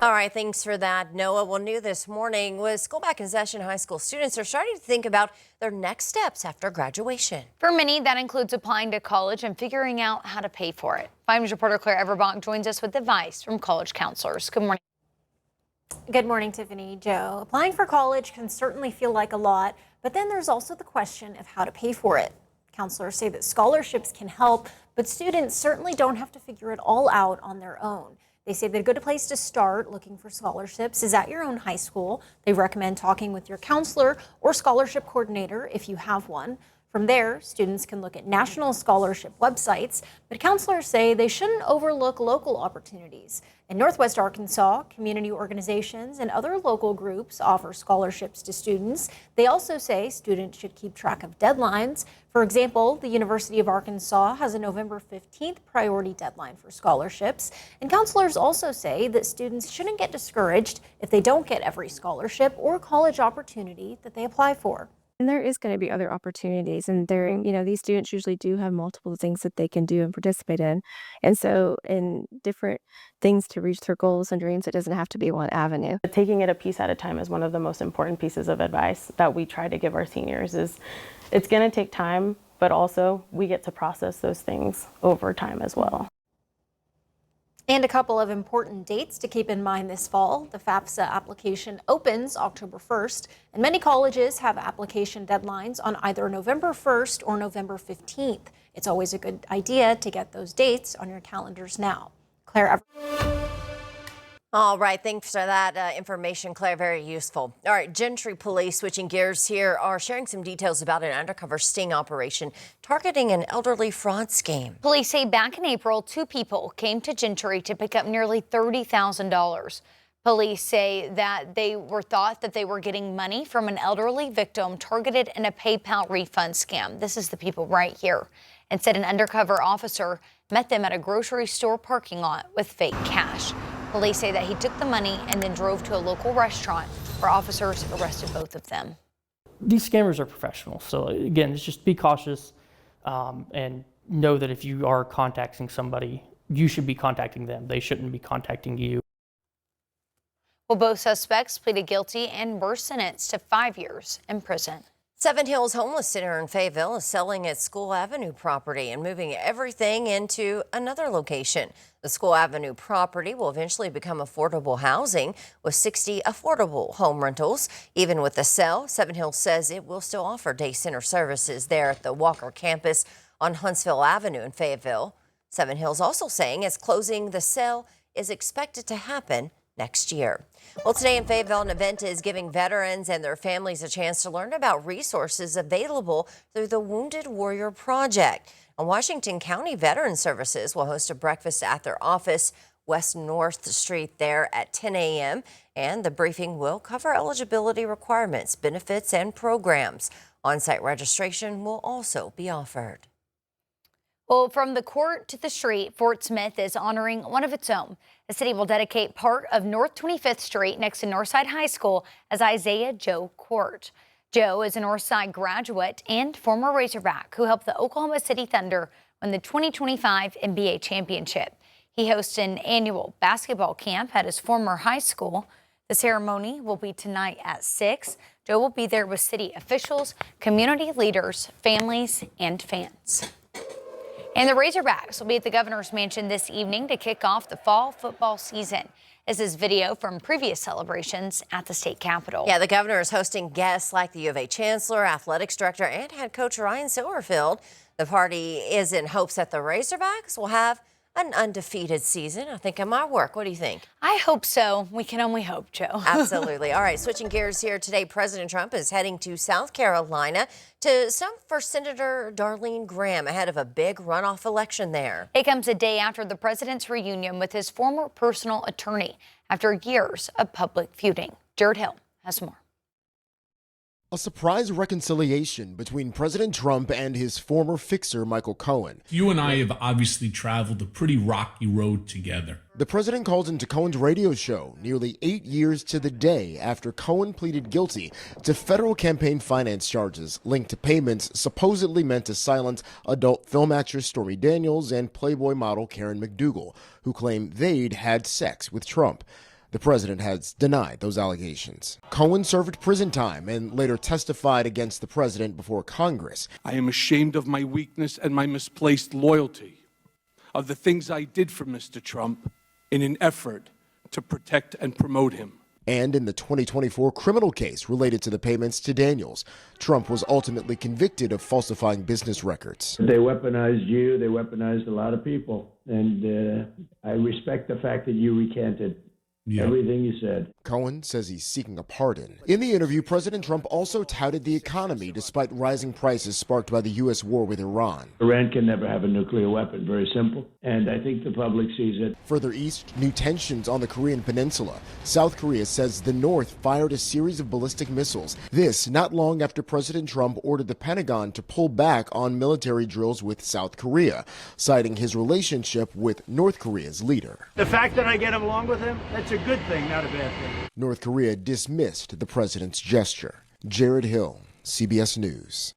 All right, thanks for that, Noah. Well, new this morning, with school back in session, high school students are starting to think about their next steps after graduation. For many, that includes applying to college and figuring out how to pay for it. 5 News reporter Claire Everbach joins us with advice from college counselors. Good morning. Good morning, Tiffany. Joe, applying for college can certainly feel like a lot, but then there's also the question of how to pay for it. Counselors say that scholarships can help, but students certainly don't have to figure it all out on their own. They say that a good place to start looking for scholarships is at your own high school. They recommend talking with your counselor or scholarship coordinator if you have one. From there, students can look at national scholarship websites, but counselors say they shouldn't overlook local opportunities. In Northwest Arkansas, community organizations and other local groups offer scholarships to students. They also say students should keep track of deadlines. For example, the University of Arkansas has a November 15th priority deadline for scholarships. And counselors also say that students shouldn't get discouraged if they don't get every scholarship or college opportunity that they apply for. And there is going to be other opportunities, and these students usually do have multiple things that they can do and participate in. And so in different things to reach their goals and dreams, it doesn't have to be one avenue. Taking it a piece at a time is one of the most important pieces of advice that we try to give our seniors. Is it's going to take time, but also we get to process those things over time as well. And a couple of important dates to keep in mind this fall. The FAFSA application opens October 1st, and many colleges have application deadlines on either November 1st or November 15th. It's always a good idea to get those dates on your calendars now. Claire. All right, thanks for that information, Claire. Very useful. All right, Gentry Police, switching gears here, are sharing some details about an undercover sting operation targeting an elderly fraud scheme. Police say back in April, 2 people came to Gentry to pick up nearly $30,000. Police say that they were thought that they were getting money from an elderly victim targeted in a PayPal refund scam. This is the people right here. And said an undercover officer met them at a grocery store parking lot with fake cash. Police say that he took the money and then drove to a local restaurant where officers arrested both of them. These scammers are professional. So again, it's just be cautious and know that if you are contacting somebody, you should be contacting them. They shouldn't be contacting you. Well, both suspects pleaded guilty and were sentenced to 5 years in prison. Seven Hills Homeless Center in Fayetteville is selling its School Avenue property and moving everything into another location. The School Avenue property will eventually become affordable housing with 60 affordable home rentals. Even with the sale, Seven Hills says it will still offer day center services there at the Walker campus on Huntsville Avenue in Fayetteville. Seven Hills also saying it's closing. The sale is expected to happen next year. Well, today in Fayetteville, an event is giving veterans and their families a chance to learn about resources available through the Wounded Warrior Project. And Washington County Veteran Services will host a breakfast at their office, West North Street, there at 10 a.m. And the briefing will cover eligibility requirements, benefits, and programs. On-site registration will also be offered. Well, from the court to the street, Fort Smith is honoring one of its own. The city will dedicate part of North 25th Street next to Northside High School as Isaiah Joe Court. Joe is a Northside graduate and former Razorback who helped the Oklahoma City Thunder win the 2025 NBA championship. He hosts an annual basketball camp at his former high school. The ceremony will be tonight at 6. Joe will be there with city officials, community leaders, families, and fans. And the Razorbacks will be at the governor's mansion this evening to kick off the fall football season. This is video from previous celebrations at the state capitol. Yeah, the governor is hosting guests like the U of A chancellor, athletics director, and head coach Ryan Silverfield. The party is in hopes that the Razorbacks will have an undefeated season. I think it might work. What do you think? I hope so. We can only hope, Joe. Absolutely. All right, switching gears here today, President Trump is heading to South Carolina to stump for Senator Darlene Graham ahead of a big runoff election there. It comes a day after the president's reunion with his former personal attorney after years of public feuding. Jared Hill has more. A surprise reconciliation between President Trump and his former fixer, Michael Cohen. You and I have obviously traveled a pretty rocky road together. The president called into Cohen's radio show nearly 8 years to the day after Cohen pleaded guilty to federal campaign finance charges linked to payments supposedly meant to silence adult film actress Stormy Daniels and Playboy model Karen McDougal, who claimed they'd had sex with Trump. The president has denied those allegations. Cohen served prison time and later testified against the president before Congress. I am ashamed of my weakness and my misplaced loyalty, of the things I did for Mr. Trump in an effort to protect and promote him. And in the 2024 criminal case related to the payments to Daniels, Trump was ultimately convicted of falsifying business records. They weaponized you, they weaponized a lot of people, and I respect the fact that you recanted everything you said. Cohen says he's seeking a pardon. In the interview, President Trump also touted the economy despite rising prices sparked by the U.S. war with Iran. Iran can never have a nuclear weapon, very simple, and I think the public sees it. Further east, new tensions on the Korean peninsula. South Korea says the North fired a series of ballistic missiles. This not long after President Trump ordered the Pentagon to pull back on military drills with South Korea, citing his relationship with North Korea's leader. The fact that I get along with him, that's a good thing, not a bad thing. North Korea dismissed the president's gesture. Jared Hill, CBS News.